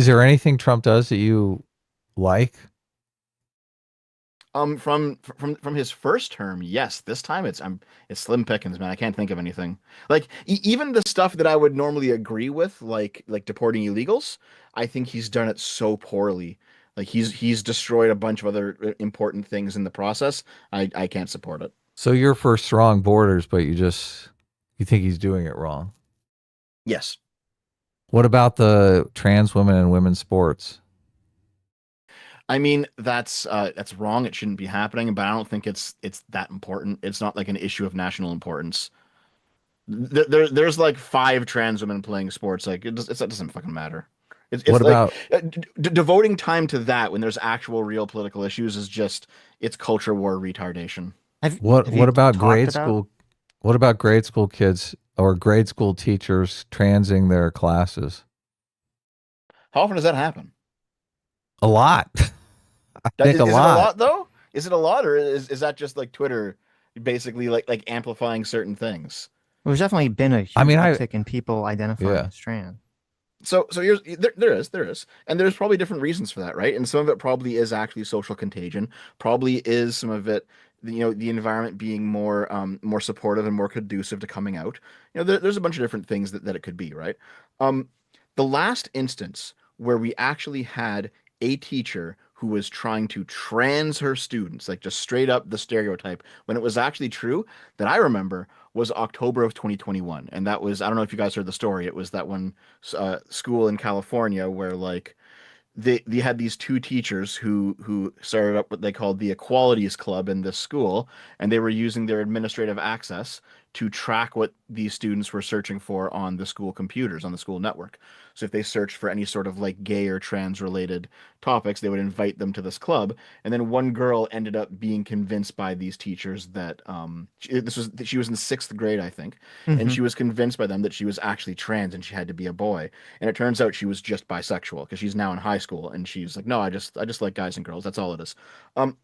Is there anything Trump does that you like? From his first term, yes. This time it's slim pickings, man. I can't think of anything. Like even the stuff that I would normally agree with, like deporting illegals, I think he's done it so poorly. Like he's destroyed a bunch of other important things in the process. I can't support it. So you're for strong borders, but you think he's doing it wrong. Yes. What about the trans women and women's sports? I mean, that's wrong. It shouldn't be happening, but I don't think it's that important. It's not like an issue of national importance. There's like five trans women playing sports. Like that doesn't fucking matter. It's What like about devoting time to that when there's actual real political issues is just it's culture war retardation. what Have you about talked grade about? school? What about grade school kids or grade school teachers transing their classes? How often does that happen? A lot. I think a Is it a lot. lot though? Is it a lot, or is that just like Twitter basically like amplifying certain things? There's definitely been a I huge mean, uptick in people identifying yeah. as trans. So here's there is, and there's probably different reasons for that, right? And some of it probably is actually social contagion. Probably is some of it, the environment being more supportive and more conducive to coming out. There's a bunch of different things that it could be, right? Um, the last instance where we actually had a teacher who was trying to trans her students, like just straight up the stereotype, when it was actually true, that I remember was October of 2021. And that was, I don't know if you guys heard the story. It was that one school in California where like they had these two teachers who started up what they called the Equalities Club in this school, and they were using their administrative access to track what these students were searching for on the school computers, on the school network. So if they searched for any sort of like gay or trans related topics, they would invite them to this club. And then one girl ended up being convinced by these teachers that she was in sixth grade, I think, and Hmm. she was convinced by them that she was actually trans and she had to be a boy. And it turns out she was just bisexual because she's now in high school and she's like, no, I just like guys and girls. That's all it is. Um,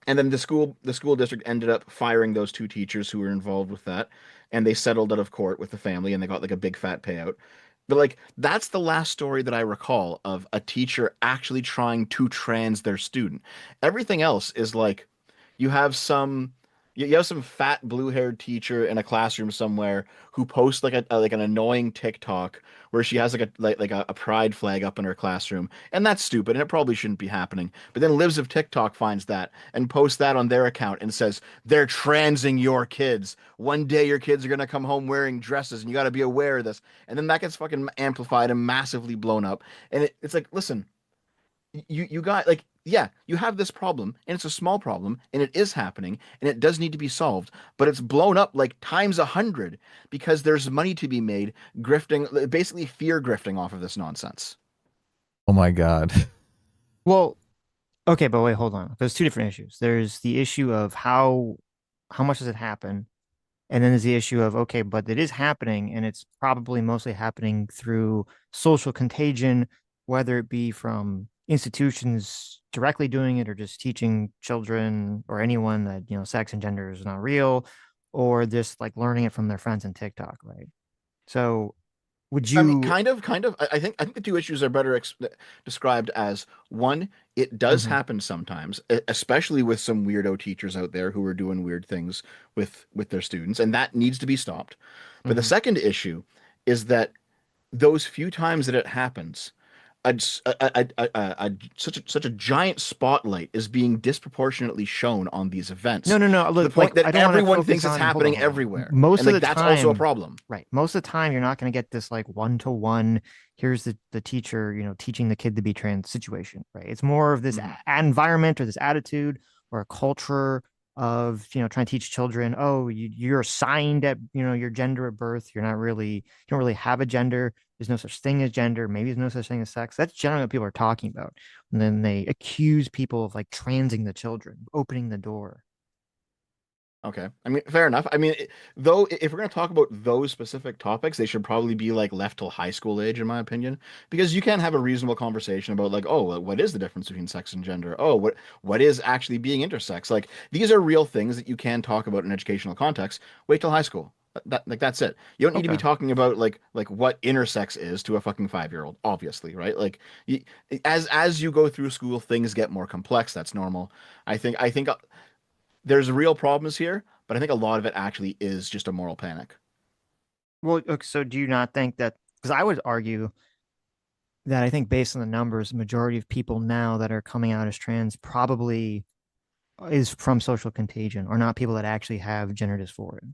and then the school district ended up firing those two teachers who were involved with that, and they settled out of court with the family and they got like a big fat payout. But like that's the last story that I recall of a teacher actually trying to trans their student. Everything else is like you have some you have some fat blue-haired teacher in a classroom somewhere who posts like like an annoying TikTok where she has like a pride flag up in her classroom, and that's stupid and it probably shouldn't be happening. But then Lives of TikTok finds that and posts that on their account and says they're transing your kids. One day your kids are gonna come home wearing dresses and you got to be aware of this. And then that gets fucking amplified and massively blown up. And it's like, listen, you got like yeah, you have this problem and it's a small problem and it is happening and it does need to be solved, but it's blown up like times 100 because there's money to be made grifting, basically fear grifting off of this nonsense. Oh my God. Well, okay, but wait, hold on. There's two different issues. There's the issue of how much does it happen? And then there's the issue of, okay, but it is happening, and it's probably mostly happening through social contagion, whether it be from institutions directly doing it or just teaching children or anyone that, sex and gender is not real, or just like learning it from their friends in TikTok, right? So would I mean, you? kind of. I think the two issues are better described as one, it does Mhm. happen sometimes, especially with some weirdo teachers out there who are doing weird things with their students, and that needs to be stopped. But the Mhm. second issue is that those few times that it happens, such a giant spotlight is being disproportionately shown on these events No, no, no. to the Look, like point that I don't want to everyone focus thinks it's on. Hold on, happening hold on. everywhere, Most and of like the that's also a time, problem. right? Most of the time, you're not going to get this like one to one. Here's the teacher, teaching the kid to be trans situation, right? It's more of this Mhm. environment or this attitude or a culture of trying to teach children. Oh, you're assigned at your gender at birth. You don't really have a gender. There's no such thing as gender. Maybe there's no such thing as sex. That's generally what people are talking about. And then they accuse people of like transing the children, opening the door. Okay. I mean, fair enough. I mean, though, if we're going to talk about those specific topics, they should probably be like left till high school age, in my opinion, because you can't have a reasonable conversation about like, oh, well, what is the difference between sex and gender? Oh, what is actually being intersex? Like, these are real things that you can talk about in educational context. Wait till high school. That's it. You don't need to be Okay. talking about like what intersex is to a fucking 5-year-old, obviously, right? Like you, as you go through school, things get more complex. That's normal. I think there's real problems here, but I think a lot of it actually is just a moral panic. Well, okay, so do you not think that? Because I would argue that I think based on the numbers, the majority of people now that are coming out as trans probably is from social contagion, or not people that actually have gender dysphoria.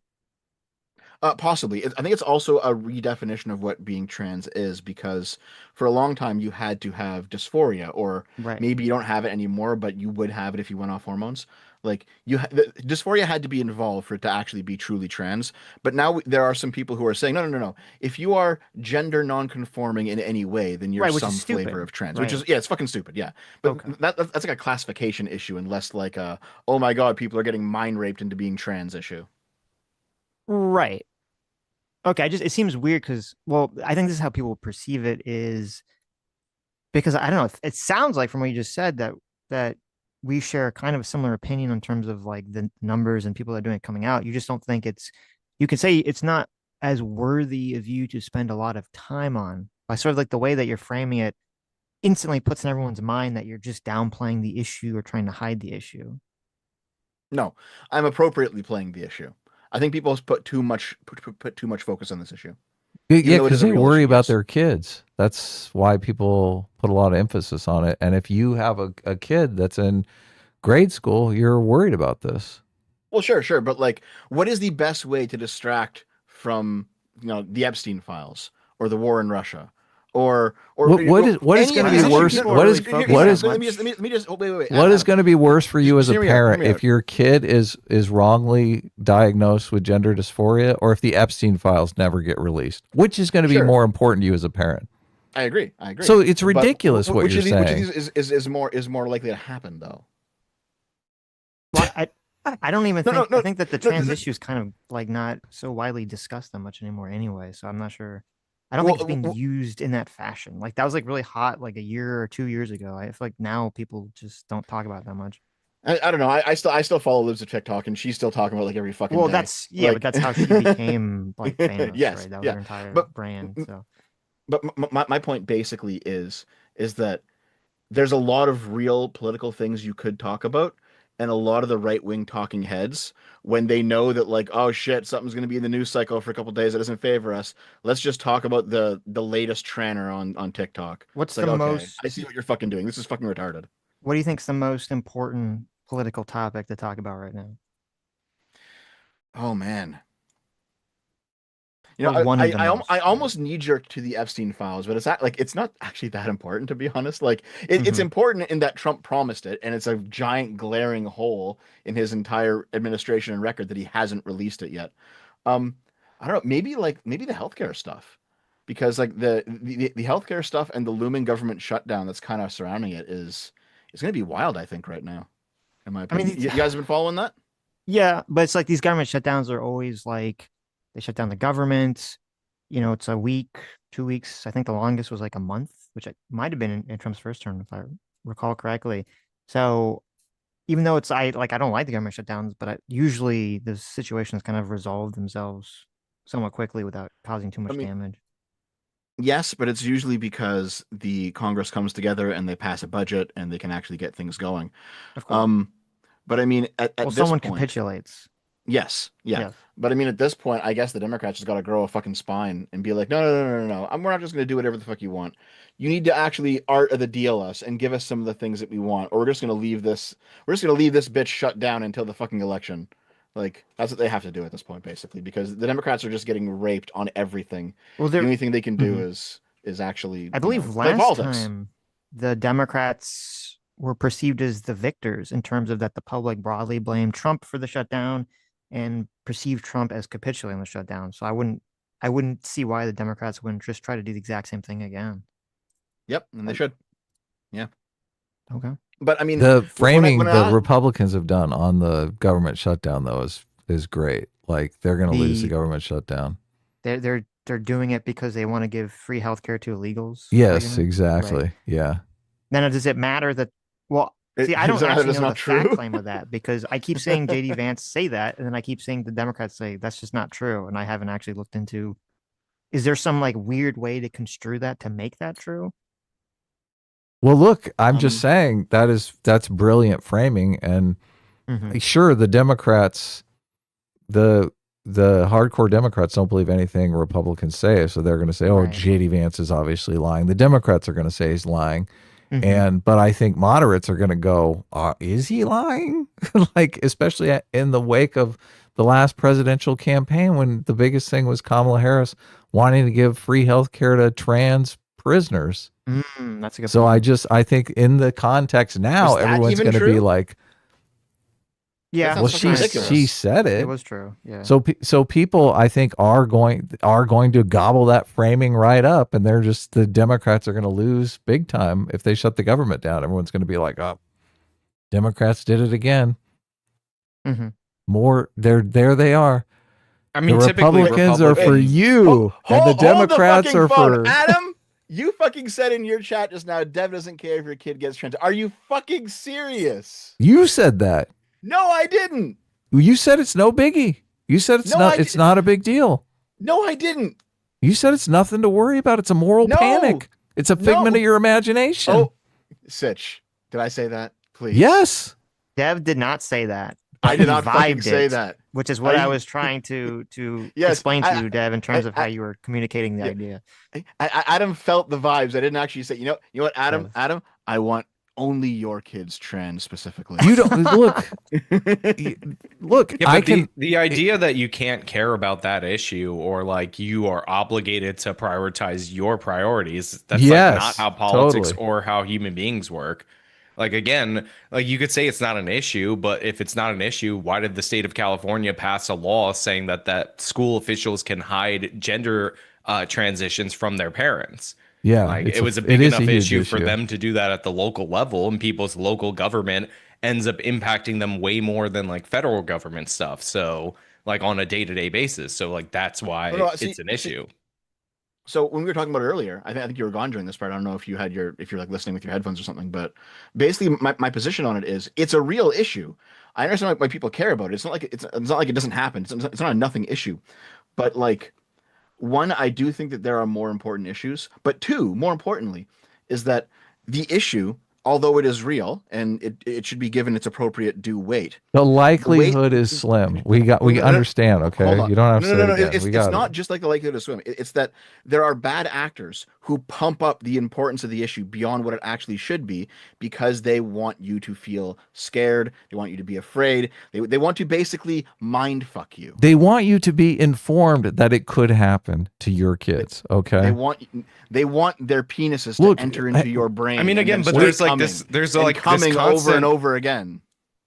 Possibly. I think it's also a redefinition of what being trans is because for a long time you had to have dysphoria, or Right. maybe you don't have it anymore, but you would have it if you went off hormones. Like dysphoria had to be involved for it to actually be truly trans. But now there are some people who are saying, no, no, no, no. If you are gender non-conforming in any way, then you're Right, which is some flavor stupid. of trans, which is, Right. yeah, it's fucking stupid. Yeah. But Okay. that's like a classification issue and less like a, oh my God, people are getting mind raped into being trans issue. Right. Okay. I just it seems weird because well, I think this is how people perceive it is because I don't know. It sounds like from what you just said that we share kind of a similar opinion in terms of like the numbers and people that are doing it coming out. You just don't think it's you can say it's not as worthy of you to spend a lot of time on by sort of like the way that you're framing it instantly puts in everyone's mind that you're just downplaying the issue or trying to hide the issue. No, I'm appropriately playing the issue. I think people put put too much focus on this issue, even Yeah, though it because is a they real worry issue. about Yes. their kids. That's why people put a lot of emphasis on it. And if you have a kid that's in grade school, you're worried about this. Well, sure, sure, but like, what is the best way to distract from, the Epstein files or the war in Russia, or What is any going of to I be these don't think issues? worse? No, people no, are What really is focused that let much. me just oh, wait, what is Adam, going to be worse for you as just a hear me out. Hear parent me if out. your kid is wrongly diagnosed with gender dysphoria, or if the Epstein files never get released? Which is going to be Sure, more important to you as a parent? I agree. I agree. So it's But ridiculous what you're which of saying. these is more likely to happen though? Well, I don't even No, no, think I no, think that the no. trans issue is kind of like not so widely discussed that much anymore anyway. So I'm not sure. I don't think it's being Well, used in that fashion. Like that was like really hot like a year or 2 years ago. I feel like now people just don't talk about it that much. I don't know. I still follow Libs of TikTok, and she's still talking about like every fucking Well, day. that's yeah, but Like, that's how she became like famous, yes, right? That was yeah. her entire But brand. So my point basically is that there's a lot of real political things you could talk about, and a lot of the right wing talking heads, when they know that like, oh shit, something's going to be in the news cycle for a couple days that doesn't favor us, let's just talk about the latest tranner on TikTok. It's what's the like, okay, most I see what you're fucking doing. This is fucking retarded. what do you think's the most important political topic to talk about right now? Oh man. Or one of the I most, right? almost knee jerked to the Epstein files, but it's not actually that important to be honest. Like it's Hmm. important in that Trump promised it, and it's a giant glaring hole in his entire administration and record that he hasn't released it yet. Um, I don't know, maybe the healthcare stuff, because like the healthcare stuff and the looming government shutdown that's kind of surrounding it is going to be wild, I think, right now, in my I mean, opinion. You guys have been following that? yeah, but it's like these government shutdowns are always like they shut down the government. You know, it's a week, 2 weeks. I think the longest was like a month, which might have been in Trump's first term, if I recall correctly. So even though it's I don't like the government shutdowns, but usually the situations kind of resolve themselves somewhat quickly without causing too I much mean, damage. yes, but it's usually because the Congress comes together and they pass a budget and they can actually get things going. Of course. Um, but I mean, Well, at this someone point, capitulates. yes, yeah. Yes. But I mean, at this point, I guess the Democrats just got to grow a fucking spine and be like, no, no, no, no, no, no. We're not just going to do whatever the fuck you want. You need to actually art of the deal us and give us some of the things that we want, or we're just going to leave this. We're just going to leave this bitch shut down until the fucking election. Like that's what they have to do at this point, basically, because the Democrats are just getting raped on everything. Well, The there. only thing they can do Mhm. is actually, I believe play last politics. time the Democrats were perceived as the victors in terms of that the public broadly blamed Trump for the shutdown and perceived Trump as capitulating the shutdown. So I wouldn't see why the Democrats wouldn't just try to do the exact same thing again. Yep, and they should. Yeah, Okay. but I mean, The when framing the I Republicans have done on the government shutdown though is great. Like they're going to lose the The government shutdown. they're doing it because they want to give free healthcare to illegals. Is that what you're Yes, saying? Right. exactly. Yeah. Then does it matter that well, See, I don't So actually that's know the not fact true. claim of that because I keep saying JD Vance say that, and then I keep saying the Democrats say that's just not true, and I haven't actually looked into. Is there some like weird way to construe that to make that true? Well, look, I'm just Um, saying that's brilliant framing, and Mm-hmm. sure, the Democrats, the hardcore Democrats don't believe anything Republicans say, so they're going to say, "Oh, Right. JD Vance is obviously lying." The Democrats are going to say he's lying, Mm-hmm. but I think moderates are going to go, "Is he lying?" Like, especially in the wake of the last presidential campaign, when the biggest thing was Kamala Harris wanting to give free health care to trans prisoners. That's a good So point. I think in the context now, is that everyone's even going to be true? like, That Yeah, well, sounds it's fucking kind of she true. ridiculous. said It it. was true. Yeah. So people, I think, are going to gobble that framing right up, and they're just the Democrats are going to lose big time if they shut the government down. Everyone's going to be like, "Oh, Democrats did it again." Mm-hmm. More, there they are. I The mean, typically Republicans are for Republicans. you, and the Hold the Democrats fucking are phone, for Adam. You fucking said in your chat just now, Dev doesn't care if your kid gets trans. Are you fucking serious? you. Said that. No, I didn't. You said it's no biggie. You said No, I it's did. not a big deal. No, I didn't. You said it's nothing to worry about. It's a moral No, panic. It's a figment no. of your imagination. Oh, Sitch, did I say that? Please. Yes. Dev did not say that, I but did he not fucking vibed say it, that. which is what I I- was trying to Yes, explain to you, Dev, in terms I- of how you were communicating the yeah. idea. Adam felt the vibes. I didn't actually say. You know what, Adam? Dev. Adam, I want only your kids trans specifically. You don't look. Look, Yeah, I but can. the idea that you can't care about that issue or like you are obligated to prioritize your priorities, that's like not Yes, how politics totally. or how human beings work. Like again, like you could say it's not an issue, but if it's not an issue, why did the state of California pass a law saying that school officials can hide gender transitions from their parents? Yeah, Like it was a it big is a enough huge issue for issue. them to do that at the local level, and people's local government ends up impacting them way more than like federal government stuff. So like on a day-to-day basis. So like that's why No, it's an issue. So when we were talking about it earlier, I think you were gone during this part. I don't know if if you're like listening with your headphones or something, but basically my position on it is it's a real issue. I understand why people care about it. It's not like it doesn't happen. It's not a nothing issue. But like one, I do think that there are more important issues. But two, more importantly, is that the issue, although it is real and it should be given its appropriate due weight, The the weight. likelihood is slim. We No, understand. hold Okay, on. you don't have to No, no, say no, it no. again. We It's got it. not just like the likelihood of swim. It's that there are bad actors who pump up the importance of the issue beyond what it actually should be because they want you to feel scared. They want you to be afraid. They want to basically mind fuck you. They want you to be informed that it could happen to your kids. They Okay. want their penises Look, to enter into your brain. I mean, and again, then but start there's like coming there's and like this coming over and constant over again.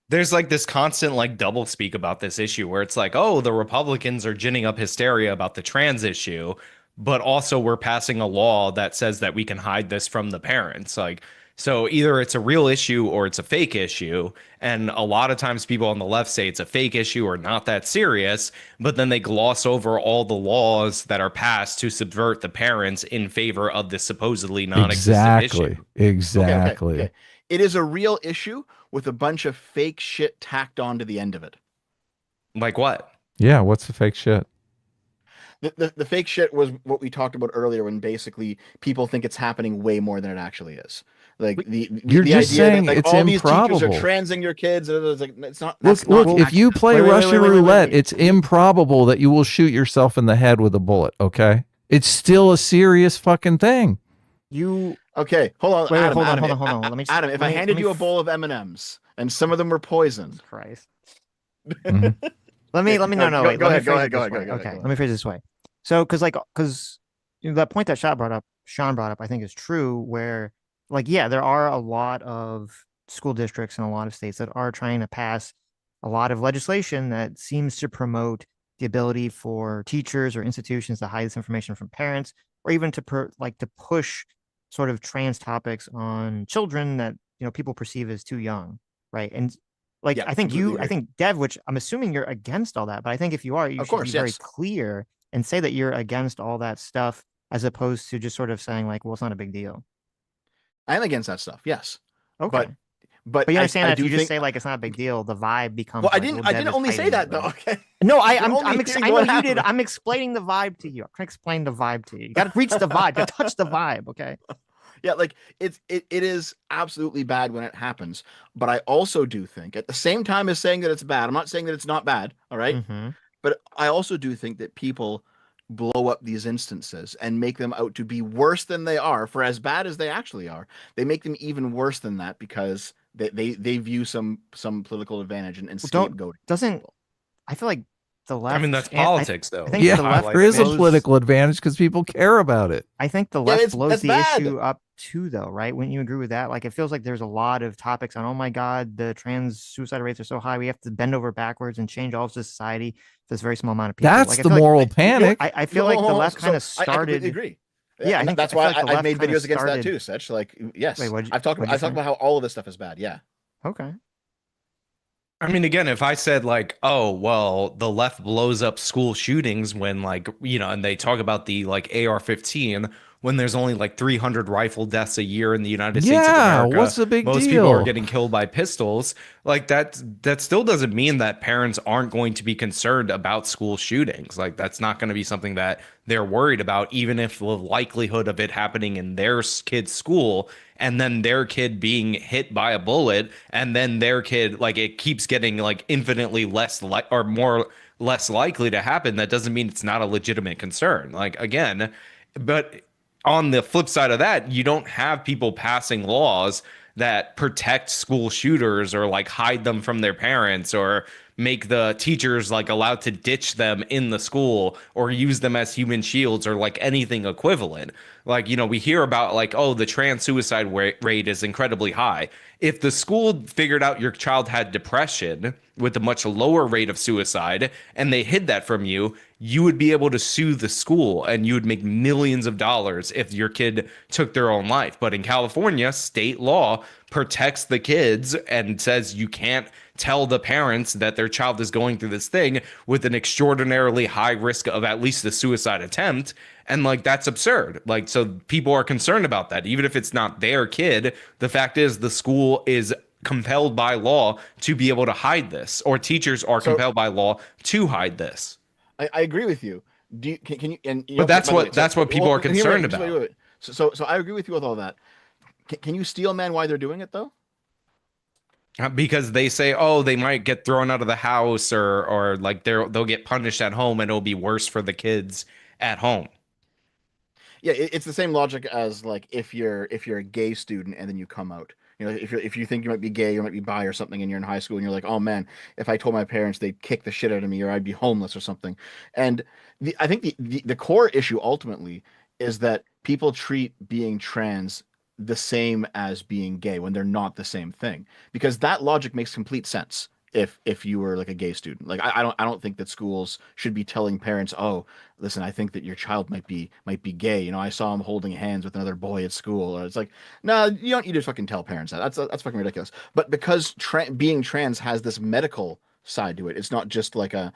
there's like this constant like double speak about this issue where it's like, oh, the Republicans are ginning up hysteria about the trans issue, but also we're passing a law that says that we can hide this from the parents. Like, so either it's a real issue or it's a fake issue. And a lot of times people on the left say it's a fake issue or not that serious, but then they gloss over all the laws that are passed to subvert the parents in favor of this supposedly non-existent issue. Exactly. Okay. It is a real issue with a bunch of fake shit tacked onto the end of it. Like what? Yeah. What's the fake shit? The fake shit was what we talked about earlier when basically people think it's happening way more than it actually is. Like You're the just idea saying that like it's all these teachers are improbable. transing your kids. It's like it's not. Look, That's not if you play wait, Russian wait, roulette, wait. it's improbable that you will shoot yourself in the head with a bullet. Okay. It's still a serious fucking thing. You Okay, hold on. wait, Adam, hold on, Adam, hold on. Let me Adam, if let I me- handed let me you a f- bowl of M&Ms and some of them were poisoned. Christ. Mhm. Let me no Go wait, let me ahead, go phrase ahead, it go this ahead, go way. ahead, go Okay, ahead. let me phrase it this way. So because that point that Sean brought up, I think is true where like yeah, there are a lot of school districts in a lot of states that are trying to pass a lot of legislation that seems to promote the ability for teachers or institutions to hide this information from parents or even to to push sort of trans topics on children that people perceive as too young, right? And like Yeah, I think completely I agree. think Dev, which I'm assuming you're against all that, but I think if you are, you Of should be course, very yes. clear and say that you're against all that stuff as opposed to just sort of saying like, well, it's not a big deal. I am against that stuff, yes. Okay. But you understand I that if do you just think. say like it's not a big deal, the vibe becomes Well, like, well, I Dev didn't is only say hiding that though. something. Okay. No, You're only hearing I know what you did. happened. I'm explaining the vibe to you. I'm trying to explain the vibe to you. You got to reach the vibe. You got to touch the vibe. Okay. Yeah, like it is absolutely bad when it happens. But I also do think at the same time as saying that it's bad, I'm not saying that it's not bad, all right? Mm-hmm. But I also do think that people blow up these instances and make them out to be worse than they are for as bad as they actually are. They make them even worse than that because they view some political advantage and Well, don't scapegoating doesn't people. I feel like the I mean, left that's and politics, I though. think You the Yeah, left there highlight is a things. blows political advantage because people care about it. I think the Yeah, left it's blows that's the bad. issue up too, though, right? Wouldn't you agree with that? Like, it feels like there's a lot of topics on, oh my God, the trans suicide rates are so high. We have to bend over backwards and change all of society for this very small amount of people. That's Like, I the feel like moral You know what? panic. I feel like the left kind So of I completely started. agree. Yeah, Yeah, I and think that's I feel why like the I've left made kind of videos against that started. too, Sitch. Like, yes, Wait, what'd I you talk say? about how all of this stuff is bad. Yeah. Okay. I mean, again, if I said like, oh, well, the left blows up school shootings when like, and they talk about the like AR-15 when there's only like 300 rifle deaths a year in the United States of Yeah, America, what's the big most people are deal? getting killed by pistols. Like that still doesn't mean that parents aren't going to be concerned about school shootings. Like that's not going to be something that they're worried about, even if the likelihood of it happening in their kid's school and then their kid being hit by a bullet and then their kid like it keeps getting like infinitely less like or more less likely to happen. That doesn't mean it's not a legitimate concern. Like again, but on the flip side of that, you don't have people passing laws that protect school shooters or like hide them from their parents or make the teachers like allowed to ditch them in the school or use them as human shields or like anything equivalent. Like, we hear about like, oh, the trans suicide rate is incredibly high. If the school figured out your child had depression with a much lower rate of suicide and they hid that from you, you would be able to sue the school and you would make millions of dollars if your kid took their own life. But in California, state law protects the kids and says you can't tell the parents that their child is going through this thing with an extraordinarily high risk of at least a suicide attempt. And like that's absurd. Like, so people are concerned about that. Even if it's not their kid, the fact is the school is compelled by law to be able to hide this, or teachers are So compelled by law to hide this. I agree with you. Can you and But by the way, so that's what people are hear me out. concerned Just about. wait. So I agree with you with all that. Can you steel man why they're doing it though? Because they say, oh, they might get thrown out of the house or like they'll get punished at home and it'll be worse for the kids at home. Yeah, it's the same logic as like if you're a gay student and then you come out. If you think you might be gay or might be bi or something and you're in high school and you're like, oh man, if I told my parents they'd kick the shit out of me or I'd be homeless or something. And I think the core issue ultimately is that people treat being trans the same as being gay when they're not the same thing. Because that logic makes complete sense if you were like a gay student. Like I don't think that schools should be telling parents, oh, listen, I think that your child might be gay. I saw him holding hands with another boy at school. Or it's like, no, you don't need to fucking tell parents that. That's fucking ridiculous. But because being trans has this medical side to it, it's not just like an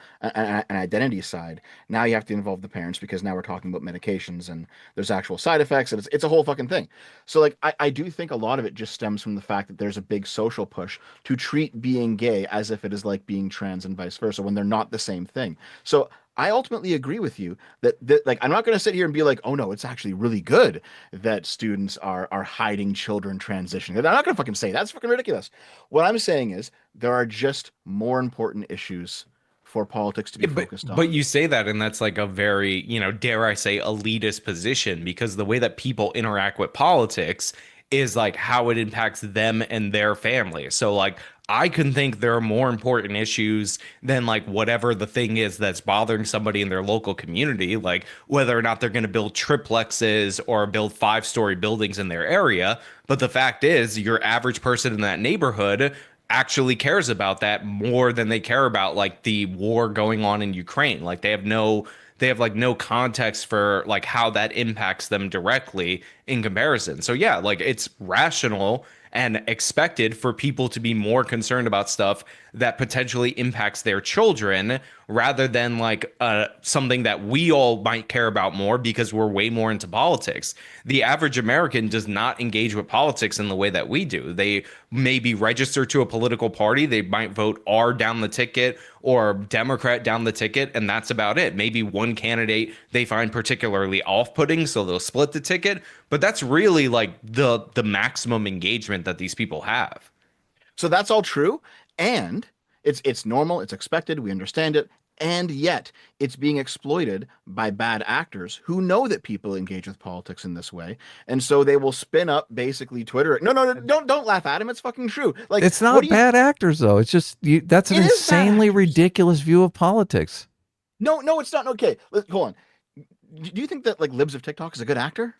identity side. Now you have to involve the parents because now we're talking about medications and there's actual side effects and it's a whole fucking thing. So like I do think a lot of it just stems from the fact that there's a big social push to treat being gay as if it is like being trans and vice versa when they're not the same thing. So I ultimately agree with you that like I'm not going to sit here and be like, oh no, it's actually really good that students are hiding children transitioning. I'm not going to fucking say that. That's fucking ridiculous. What I'm saying is there are just more important issues for politics to be But focused but on. you say that, and that's like a very, dare I say, elitist position because the way that people interact with politics is like how it impacts them and their family. So like I can think there are more important issues than like whatever the thing is that's bothering somebody in their local community, like whether or not they're going to build triplexes or build five-story buildings in their area. But the fact is, your average person in that neighborhood actually cares about that more than they care about like the war going on in Ukraine. Like they have like no context for like how that impacts them directly in comparison. So yeah, like it's rational and expected for people to be more concerned about stuff that potentially impacts their children rather than like something that we all might care about more because we're way more into politics. The average American does not engage with politics in the way that we do. They maybe register to a political party, they might vote R down the ticket or Democrat down the ticket, and that's about it. Maybe one candidate they find particularly off-putting, so they'll split the ticket, but that's really like the maximum engagement that these people have. So that's all true, and it's normal, it's expected, we understand it, and yet it's being exploited by bad actors who know that people engage with politics in this way, and so they will spin up basically Twitter. No, don't laugh at him. It's fucking true. Like, It's what not do you? bad actors though. It's just that's an It is bad insanely actors. ridiculous view of politics. No, it's not. Okay, hold on. Do you think that like Libs of TikTok is a good actor?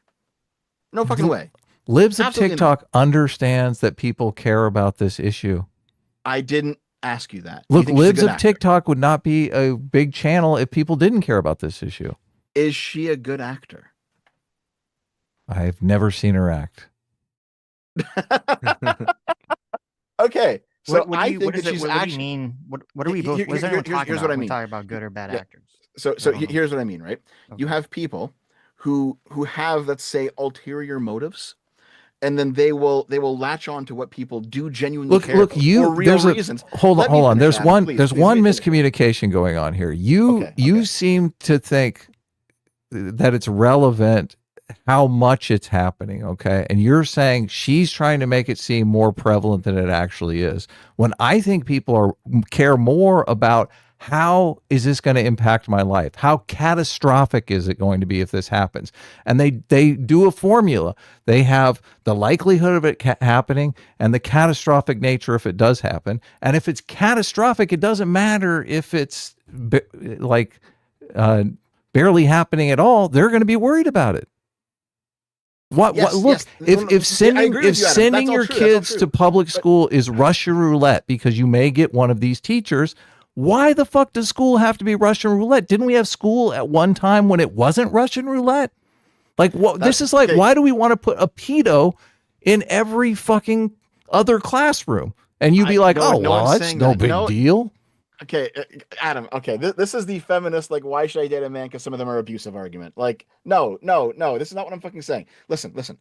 No fucking way. Libs of Absolutely TikTok understands that people care about this issue. I didn't ask you that. Look, You think she's a Libs good of actor? TikTok would not be a big channel if people didn't care about this issue. Is she a good actor? I've never seen her act. Okay, so what I do you, think what is that it? she's What do you actually. mean? What are we both? What is Here- everyone talking here's about what I when we mean. talk about good or bad Yeah. actors? So I don't know. here's what I mean, right? You Okay. have people who have, let's say, ulterior motives, and then they will latch on to what people do genuinely care Look, about for real there's reasons. hold Let on. me finish, There's Adam, one please, there's please, one let me finish. miscommunication going on here. You Okay. seem to think that it's relevant how much it's happening, okay? And you're saying she's trying to make it seem more prevalent than it actually is. When I think people care more about how is this going to impact my life? How catastrophic is it going to be if this happens? And they do a formula. They have the likelihood of it happening and the catastrophic nature if it does happen. And if it's catastrophic, it doesn't matter if it's like barely happening at all. They're going to be worried about it. Look, if sending your kids to public school is Russian roulette because you may get one of these teachers, why the fuck does school have to be Russian roulette? Didn't we have school at one time when it wasn't Russision roulette? Like, what? This is like, okay. Why do we want to put a pedo in every fucking other classroom? And you'd be like, it's no big deal. Okay, Adam, okay, this is the feminist, like, why should I date a man because some of them are abusive argument. Like, no, this is not what I'm fucking saying. Listen.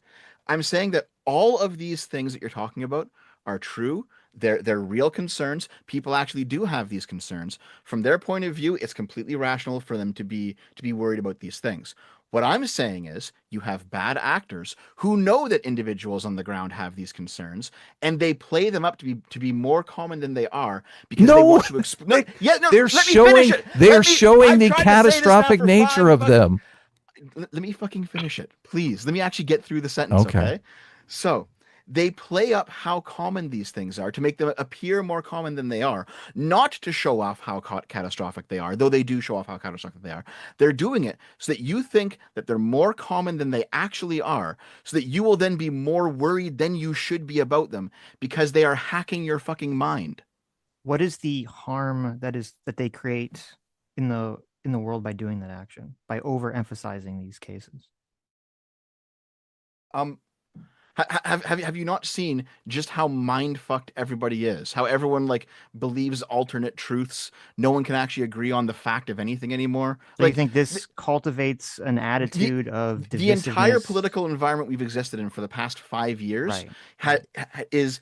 I'm saying that all of these things that you're talking about are true. They're real concerns. People actually do have these concerns. From their point of view, it's completely rational for them to be worried about these things. What I'm saying is you have bad actors who know that individuals on the ground have these concerns, and they play them up to be more common than they are because they want to they're showing the catastrophic nature of them. Let me fucking finish it, please. Let me actually get through the sentence, okay? So they play up how common these things are to make them appear more common than they are, not to show off how catastrophic they are, though they do show off how catastrophic they are. They're doing it so that you think that they're more common than they actually are, so that you will then be more worried than you should be about them because they are hacking your fucking mind. What is the harm that they create in the world by doing that action, by overemphasizing these cases? Have you not seen just how mind fucked everybody is? How everyone like believes alternate truths. No one can actually agree on the fact of anything anymore. So you think this cultivates an attitude of divisiveness? The entire political environment we've existed in for the past 5 years is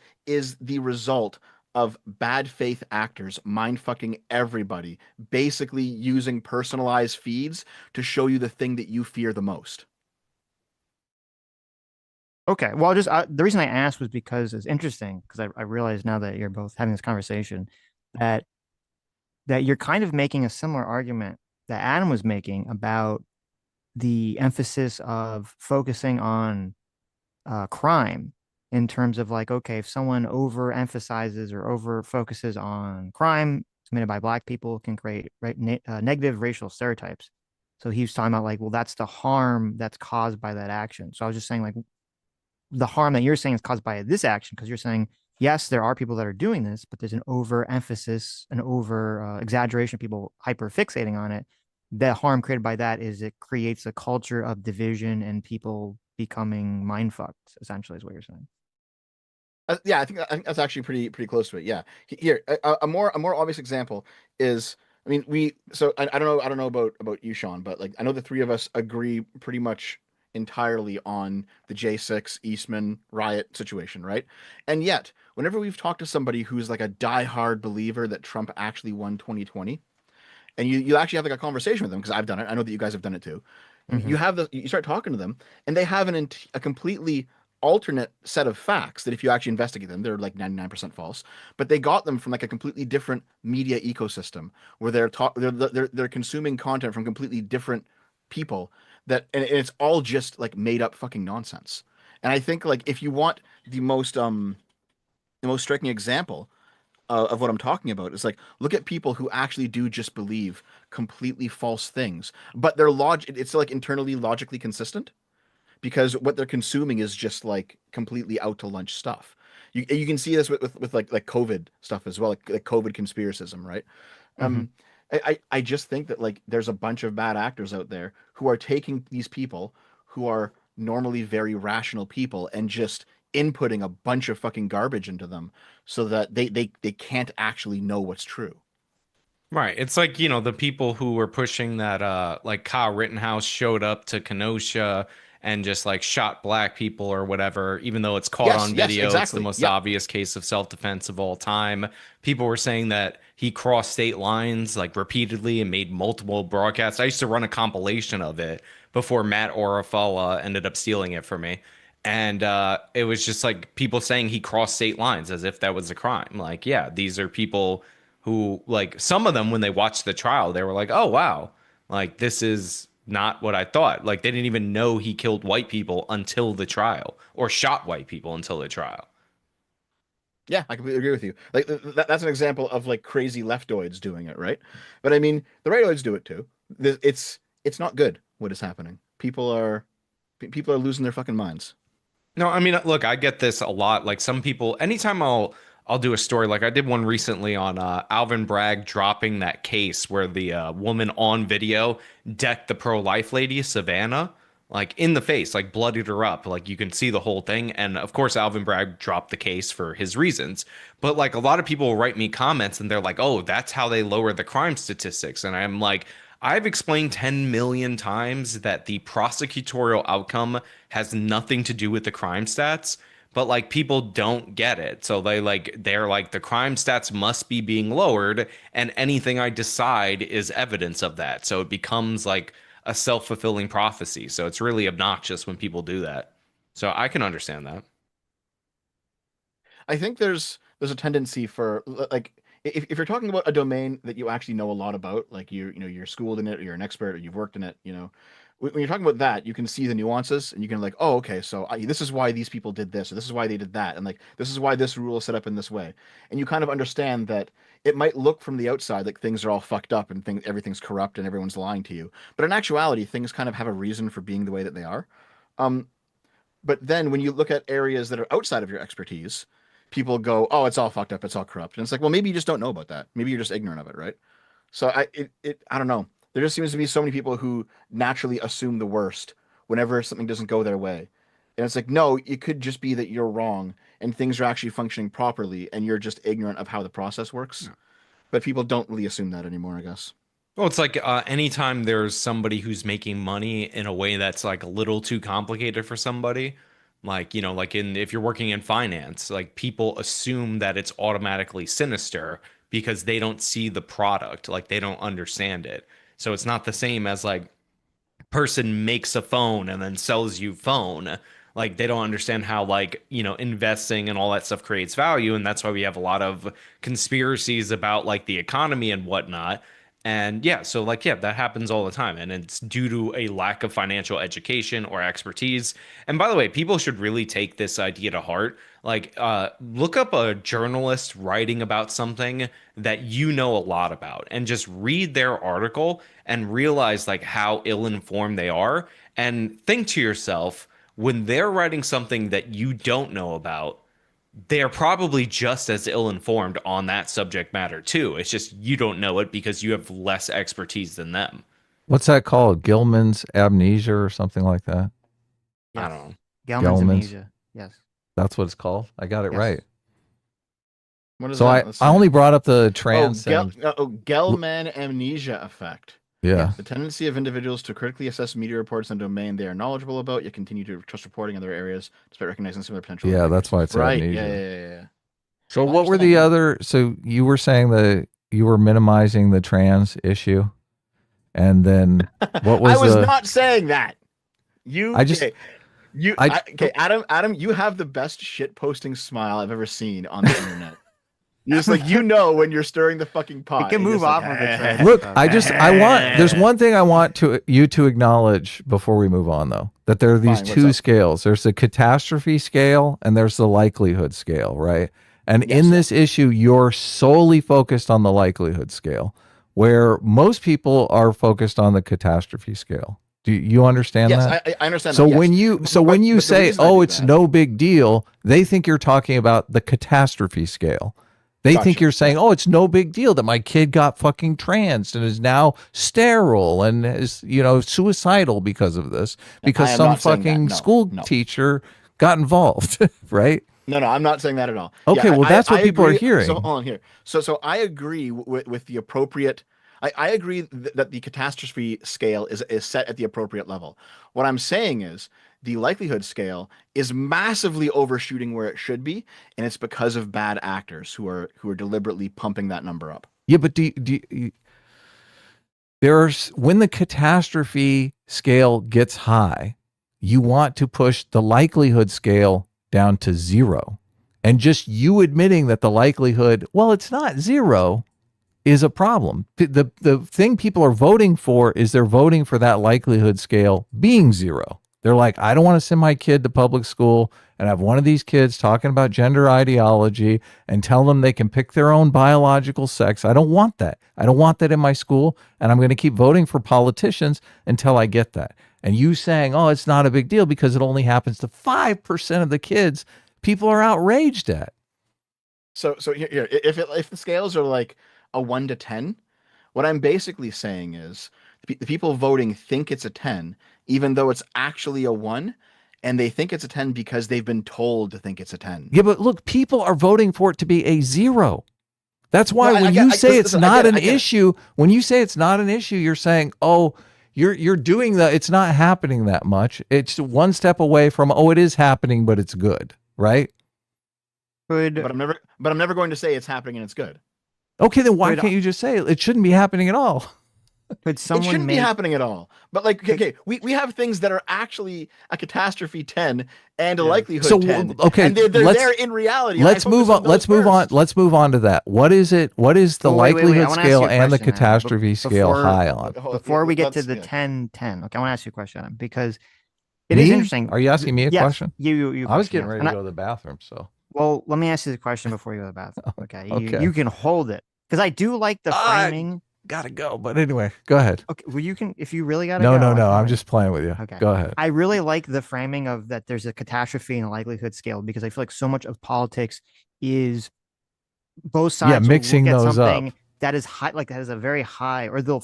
the result of bad faith actors mind fucking everybody, basically using personalized feeds to show you the thing that you fear the most. Okay, well, just the reason I asked was because it's interesting, because I realize now that you're both having this conversation that you're kind of making a similar argument that Adam was making about the emphasis of focusing on crime in terms of like, okay, if someone overemphasizes or over focuses on crime committed by Black people can create negative racial stereotypes. So he was talking about like, well, that's the harm that's caused by that action. So I was just saying like, the harm that you're saying is caused by this action, because you're saying, yes, there are people that are doing this, but there's an overemphasis, an over exaggeration of people hyper fixating on it. The harm created by that is it creates a culture of division and people becoming mind fucked, essentially, is what you're saying. Yeah, I think that's actually pretty close to it. Yeah. Here, a more obvious example is I mean, I don't know about you, Sean, but like I know the three of us agree pretty much entirely on the J6 Eastman riot situation, right? And yet, whenever we've talked to somebody who's like a diehard believer that Trump actually won 2020, and you actually have like a conversation with them, because I've done it, I know that you guys have done it too. Hmm. You start talking to them, and they have a completely alternate set of facts that if you actually investigate them, they're like 99% false, but they got them from like a completely different media ecosystem where they're consuming content from completely different people, and it's all just like made up fucking nonsense. And I think like if you want the most striking example of what I'm talking about. It's like, look at people who actually do just believe completely false things, but it's like internally logically consistent because what they're consuming is just like completely out to lunch stuff. You can see this with like COVID stuff as well, like COVID conspiracism, right? Hmm. Um, I just think that like there's a bunch of bad actors out there who are taking these people who are normally very rational people and just inputting a bunch of fucking garbage into them so that they can't actually know what's true. Right. It's like, the people who were pushing that like Kyle Rittenhouse showed up to Kenosha and just like shot black people or whatever, even though it's caught Yes, on yes, video. It's the exactly. most Yep. obvious case of self-defense of all time. People were saying that he crossed state lines like repeatedly and made multiple broadcasts. I used to run a compilation of it before Matt Orafella ended up stealing it from me. And it was just like people saying he crossed state lines as if that was a crime. Like, yeah, these are people who, like, some of them when they watched the trial they were like, oh wow, like this is not what I thought. Like they didn't even know he killed white people until the trial or shot white people until the trial. Yeah, I completely agree with you. Like that's an example of like crazy leftoids doing it, right? But I mean, the rightoids do it too. It's not good what is happening. People are losing their fucking minds. No, I mean, look, I get this a lot. Like some people, anytime I'll do a story, like I did one recently on Alvin Bragg dropping that case where the woman on video decked the pro-life lady Savannah like in the face, like bloodied her up, like you can see the whole thing. And of course, Alvin Bragg dropped the case for his reasons. But like a lot of people will write me comments and they're like, "Oh, that's how they lower the crime statistics." And I'm like, I've explained 10 million times that the prosecutorial outcome has nothing to do with the crime stats, but like people don't get it. So they're like the crime stats must be being lowered and anything I decide is evidence of that. So it becomes like a self-fulfilling prophecy. So it's really obnoxious when people do that. So I can understand that. I think there's a tendency for like if you're talking about a domain that you actually know a lot about, like you're schooled in it, or you're an expert, or you've worked in it, when you're talking about that, you can see the nuances and you can like, oh, okay, so this is why these people did this, or this is why they did that, and like this is why this rule is set up in this way, and you kind of understand that it might look from the outside like things are all fucked up and everything's corrupt and everyone's lying to you, but in actuality, things kind of have a reason for being the way that they are. Um, but then when you look at areas that are outside of your expertise, people go, "Oh, it's all fucked up. It's all corrupt." And it's like, well, maybe you just don't know about that. Maybe you're just ignorant of it, right? So I don't know. There just seems to be so many people who naturally assume the worst whenever something doesn't go their way. And it's like, no, it could just be that you're wrong and things are actually functioning properly and you're just ignorant of how the process works. But people don't really assume that anymore, I guess. Well, it's like anytime there's somebody who's making money in a way that's like a little too complicated for somebody, like, like if you're working in finance, like people assume that it's automatically sinister because they don't see the product, like they don't understand it. So it's not the same as like person makes a phone and then sells you phone. Like they don't understand how like, investing and all that stuff creates value. And that's why we have a lot of conspiracies about like the economy and whatnot. And yeah, so like, yeah, that happens all the time. And it's due to a lack of financial education or expertise. And by the way, people should really take this idea to heart. Like, look up a journalist writing about something that you know a lot about and just read their article and realize like how ill-informed they are. And think to yourself, when they're writing something that you don't know about, they're probably just as ill-informed on that subject matter too. It's just you don't know it because you have less expertise than them. What's that called? Gilman's amnesia or something like that? I Yes. don't know. Gelman's Gelman's. amnesia. Yes. That's what it's called. I got it Yes. right. What is So that? I only brought up the trans thing. Gelman amnesia effect. Yeah. The tendency of individuals to critically assess media reports in a domain they are knowledgeable about, yet continue to trust reporting in other areas despite recognizing similar potential. Yeah, that's why it's right. amnesia. Yeah. So I what were understand the that. other? So you were saying that you were minimizing the trans issue, and then what was I was the? not saying that. Okay, Adam, you have the best shit posting smile I've ever seen on the internet. You're just like, when you're stirring the fucking pot. We can You're move just off like, of the trans Look, stuff. there's one thing I want you to acknowledge before we move on, though, that there are these Fine, what's two up? scales. There's the catastrophe scale and there's the likelihood scale, right? And Yes. in this issue, you're solely focused on the likelihood scale, where most people are focused on the catastrophe scale. Do you understand Yes, that? I understand So that. when yes. when you But the say, reason I "Oh, do it's that- no big deal," they think you're talking about the catastrophe scale. They think Gotcha. you're saying, "Oh, it's no big deal that my kid got fucking trans and is now sterile and is, suicidal because of this, because I am some not saying that. fucking No, school no. teacher got involved," right? No, I'm not saying that at all. Okay, well, that's what people are agree. hearing. So hold on here. So I agree with the appropriate. I agree that the catastrophe scale is set at the appropriate level. What I'm saying is the likelihood scale is massively overshooting where it should be, and it's because of bad actors who are deliberately pumping that number up. Yeah, but when the catastrophe scale gets high, you want to push the likelihood scale down to 0. And just you admitting that the likelihood, well, it's not 0, is a problem. The thing people are voting for is they're voting for that likelihood scale being 0. They're like, I don't want to send my kid to public school and have one of these kids talking about gender ideology and tell them they can pick their own biological sex. I don't want that. I don't want that in my school. And I'm going to keep voting for politicians until I get that. And you saying, oh, it's not a big deal because it only happens to 5% of the kids, people are outraged at. So here, if the scales are like a 1 to 10, what I'm basically saying is the people voting think it's a 10, even though it's actually a 1, and they think it's a 10 because they've been told to think it's a 10. Yeah, but look, people are voting for it to be a 0. That's why No, when you say it's not an issue, when you say it's not an issue, you're saying, oh, you're doing that. It's not happening that much. It's one step away from, oh, it is happening, but it's good, right? Good. But I'm never going to say it's happening and it's good. Okay, then why can't you just say it shouldn't be happening at all? Could someone it shouldn't be happening at all. But like, okay, we have things that are actually a catastrophe 10 and a likelihood 10. Okay, and they're there in reality. Let's move on. Let's move on to that. What is it? What is the likelihood scale and the catastrophe scale high on? Before we get to the 10, okay, I want to ask you a question, Adam, because it is interesting. Are you asking me a question? You. I was getting ready to go to the bathroom, so. Well, let me ask you the question before you go to the bathroom. Okay. Okay. You can hold it. Because I do like the framing. Gotta go, but anyway, go ahead. Okay, well, you can, if you really gotta go. No, I'm just playing with you. Okay. Go ahead. I really like the framing of that there's a catastrophe and a likelihood scale, because I feel like so much of politics is both sides mixing will look at those something up. that is high, like that is a very high, or they'll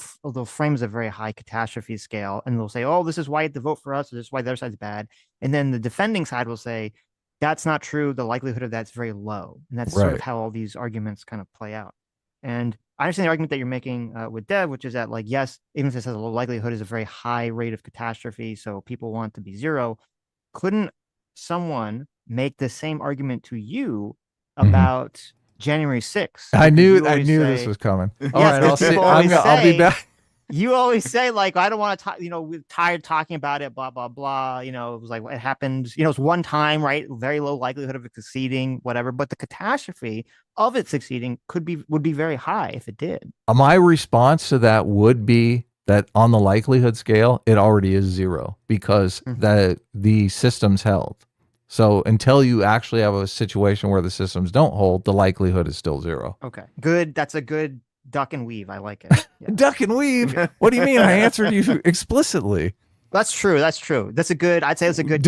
frame as a very high catastrophe scale, and they'll say, oh, this is why you have to vote for us, or this is why the other side's bad. And then the defending side will say, that's not true. The likelihood of that's very low. And that's sort of how all these arguments kind of play out. And I understand the argument that you're making with Dev, which is that, like, yes, even if it says a low likelihood is a very high rate of catastrophe, so people want to be 0. Couldn't someone make the same argument to you about January 6th? I knew this was coming. All right, I'll be back. You always say, like, I don't want to talk, we're tired talking about it, blah, blah, blah. It was like, it happened, it's one time, right? Very low likelihood of it succeeding, whatever. But the catastrophe of it succeeding would be very high if it did. My response to that would be that on the likelihood scale, it already is 0 because the system's held. So until you actually have a situation where the systems don't hold, the likelihood is still 0. Okay, good. That's a good duck and weave. I like it. Yeah. Duck and weave. What do you mean? I answered you explicitly. That's true. I'd say that's a good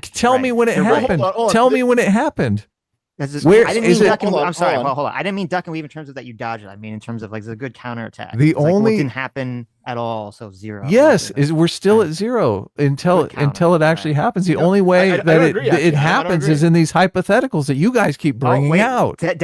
tell me when it happened. Tell me when it happened. Where I didn't mean duck and weave. I'm sorry. Hold on. I didn't mean duck and weave in terms of that you dodged it. I mean in terms of, like, it's a good counterattack. It didn't happen at all, so 0. Yes, we're still at 0 until it actually happens. The only way that it happens is in these hypotheticals that you guys keep bringing out.